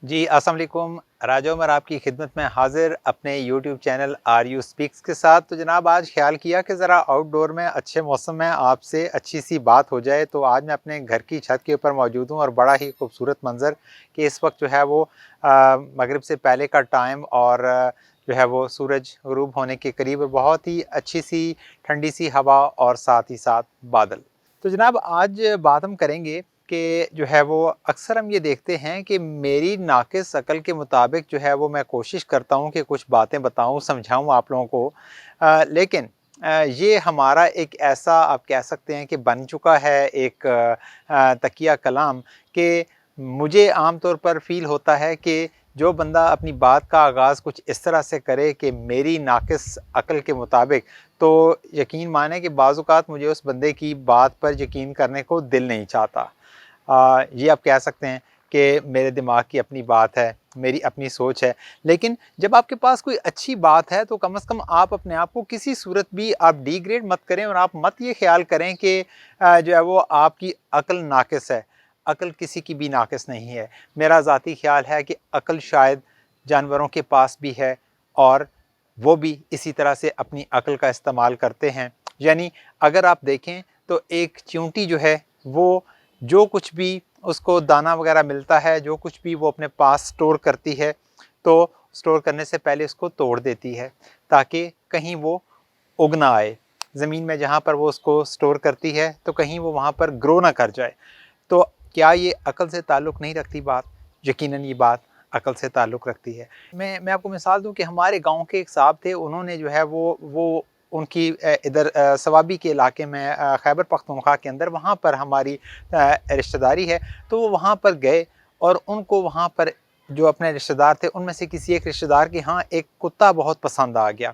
جی अस्सलाम वालेकुम। राजा उमर आपकी खिदमत में हाज़िर अपने YouTube channel are you speaks के साथ। तो जनाब आज ख्याल किया कि ज़रा आउटडोर में अच्छे मौसम में आपसे अच्छी सी बात हो जाए। तो आज मैं अपने घर की छत के ऊपर मौजूद हूँ और बड़ा ही खूबसूरत मंज़र कि इस वक्त जो है वो मगरिब से पहले का टाइम और जो है वो सूरज ग़ुरूब होने के करीब, बहुत ही अच्छी सी ठंडी सी हवा और साथ ही साथ बादल। तो जनाब आज बात हम करेंगे कि जो है वो अक्सर हम ये देखते हैं कि मेरी नाक़िस अक़ल के मुताबिक जो है वो मैं कोशिश करता हूँ कि कुछ बातें बताऊँ, समझाऊँ आप लोगों को। लेकिन ये हमारा एक ऐसा आप कह सकते हैं कि बन चुका है एक तकिया कलाम कि मुझे आम तौर पर फ़ील होता है कि जो बंदा अपनी बात का आगाज़ कुछ इस तरह से करे कि मेरी नाक़िस अक़ल के मुताबिक, तो यकीन माने कि बाज़ औक़ात मुझे उस बंदे की बात पर यकीन करने को दिल नहीं चाहता। ये आप कह सकते हैं कि मेरे दिमाग की अपनी बात है, मेरी अपनी सोच है। लेकिन जब आपके पास कोई अच्छी बात है तो कम से कम आप अपने आप को किसी सूरत भी आप डिग्रेड मत करें और आप मत ये ख़्याल करें कि जो है वो आपकी अक़ल नाक़िस है। अक़ल किसी की भी नाक़िस नहीं है। मेरा ज़ाती ख़्याल है कि अक़ल शायद जानवरों के पास भी है और वो भी इसी तरह से अपनी अक़ल का इस्तेमाल करते हैं। यानी अगर आप देखें तो एक चींटी जो है वो जो कुछ भी उसको दाना वगैरह मिलता है, जो कुछ भी वो अपने पास स्टोर करती है, तो स्टोर करने से पहले उसको तोड़ देती है ताकि कहीं वो उग ना आए। ज़मीन में जहाँ पर वो उसको स्टोर करती है तो कहीं वो वहाँ पर ग्रो ना कर जाए। तो क्या ये अक़ल से ताल्लुक़ नहीं रखती बात? यकीनन ये बात अक़ल से ताल्लुक़ रखती है। मैं आपको मिसाल दूँ कि हमारे गाँव के एक साहब थे, उन्होंने जो है वो उनकी इधर सवाबी के इलाके में खैबर पख्तूनख्वा के अंदर वहाँ पर हमारी रिश्तेदारी है। तो वो वहाँ पर गए और उनको वहाँ पर जो अपने रिश्तेदार थे उनमें से किसी एक रिश्तेदार के यहाँ एक कुत्ता बहुत पसंद आ गया।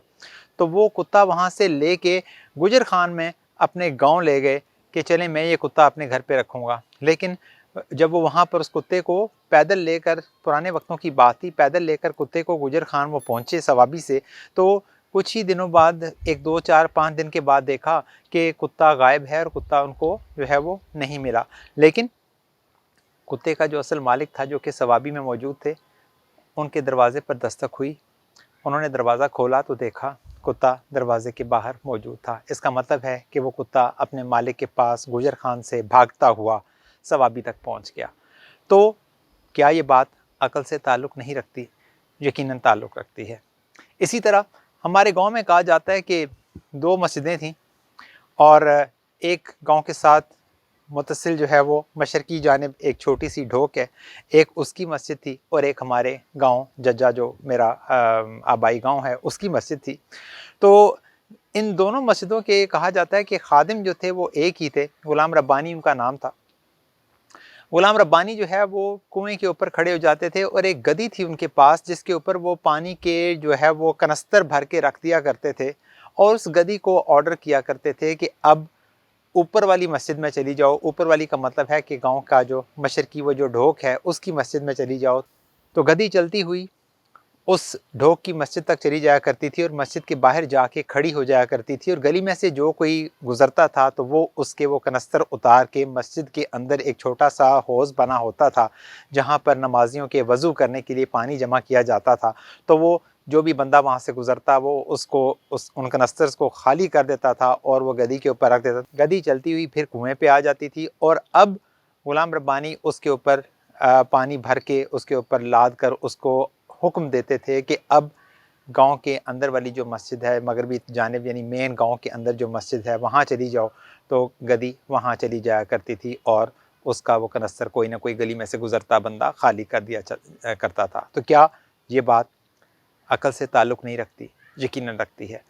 तो वो कुत्ता वहाँ से लेके गुजर खान में अपने गाँव ले गए कि चलें मैं ये कुत्ता अपने घर पे रखूँगा। लेकिन जब वो वहाँ पर उस कुत्ते को पैदल लेकर, पुराने वक़्तों की बात थी, पैदल लेकर कुत्ते को गुजर खान वो पहुँचे सवाबी से, तो कुछ ही दिनों बाद 1, 2, 4, 5 दिन के बाद देखा कि कुत्ता गायब है और कुत्ता उनको जो है वो नहीं मिला। लेकिन कुत्ते का जो असल मालिक था, जो कि सवाबी में मौजूद थे, उनके दरवाज़े पर दस्तक हुई। उन्होंने दरवाज़ा खोला तो देखा कुत्ता दरवाज़े के बाहर मौजूद था। इसका मतलब है कि वो कुत्ता अपने मालिक के पास गुजर खान से भागता हुआ सवाबी तक पहुँच गया। तो क्या ये बात अक़ल से ताल्लुक़ नहीं रखती? यकीनन ताल्लुक़ रखती है। इसी तरह हमारे गाँव में कहा जाता है कि 2 मस्जिदें थीं और एक गाँव के साथ मुत्तसिल जो है वो मशरक़ी जानिब एक छोटी सी ढोक है, एक उसकी मस्जिद थी और एक हमारे गाँव जज्जा जो मेरा आबाई गाँव है उसकी मस्जिद थी। तो इन दोनों मस्जिदों के कहा जाता है कि खादिम जो थे वो एक ही थे, ग़ुलाम रब्बानी उनका नाम था। ग़ुलाम रब्बानी जो है वो कुएँ के ऊपर खड़े हो जाते थे और एक गदी थी उनके पास जिसके ऊपर वो पानी के जो है वो कनस्तर भर के रख दिया करते थे और उस गदी को ऑर्डर किया करते थे कि अब ऊपर वाली मस्जिद में चली जाओ। ऊपर वाली का मतलब है कि गाँव का जो मशरक़ी वो जो ढोक है उसकी मस्जिद में चली जाओ। तो गदी चलती हुई उस ढोक की मस्जिद तक चली जाया करती थी और मस्जिद के बाहर जाके खड़ी हो जाया करती थी और गली में से जो कोई गुज़रता था तो वो उसके वो कनस्तर उतार के मस्जिद के अंदर एक छोटा सा हौज़ बना होता था जहाँ पर नमाजियों के वज़ू करने के लिए पानी जमा किया जाता था। तो वो जो भी बंदा वहाँ से गुज़रता वो उसको उन कनस्तर को खाली कर देता था और वो गदी के ऊपर रख देता था। गदी चलती हुई फिर कुएँ पे आ जाती थी और अब ग़ुलाम रब्बानी उसके ऊपर पानी भर के उसके ऊपर लाद कर उसको हुक्म देते थे कि अब गाँव के अंदर वाली जो मस्जिद है मगरबी जानिब, यानी मेन गाँव के अंदर जो मस्जिद है वहाँ चली जाओ। तो गदी वहाँ चली जाया करती थी और उसका वो कनस्तर कोई ना कोई गली में से गुज़रता बंदा खाली कर दिया करता था। तो क्या ये बात अक़ल से ताल्लुक़ नहीं रखती? यकीनन रखती है।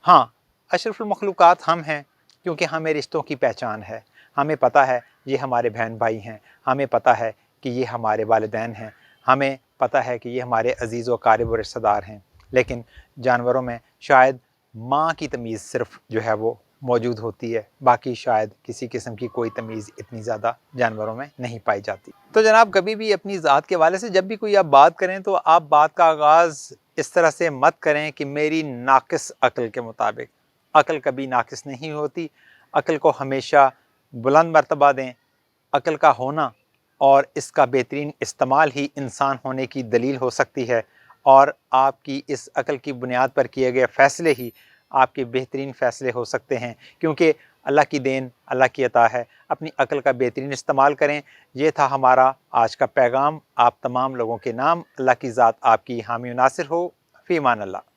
हाँ, अशरफुल मखलूक़ात हम हैं क्योंकि हमें रिश्तों की पहचान है। हमें पता है ये हमारे बहन भाई हैं, हमें पता है कि ये हमारे वालिदैन हैं, हमें पता है कि ये हमारे अज़ीज़ व क़ारिब व रिश्तेदार हैं। लेकिन जानवरों में शायद माँ की तमीज़ सिर्फ़ जो है वो मौजूद होती है, बाकी शायद किसी किस्म की कोई तमीज़ इतनी ज़्यादा जानवरों में नहीं पाई जाती। तो जनाब कभी भी अपनी ज़ात के हवाले से जब भी कोई आप बात करें तो आप बात का आगाज़ इस तरह से मत करें कि मेरी नाक़िस अक़ल के मुताबिक। अक़ल कभी नाक़िस नहीं होती। अक़ल को हमेशा बुलंद मर्तबा दें। अक़ल का होना اور اس کا بہترین استعمال ہی انسان ہونے کی دلیل ہو سکتی ہے، اور آپ کی اس عقل کی بنیاد پر کیے گئے فیصلے ہی آپ کے بہترین فیصلے ہو سکتے ہیں، کیونکہ اللہ کی دین، اللہ کی عطا ہے۔ اپنی عقل کا بہترین استعمال کریں۔ یہ تھا ہمارا آج کا پیغام آپ تمام لوگوں کے نام۔ اللہ کی ذات آپ کی حامی و ناصر ہو۔ فی امان اللہ۔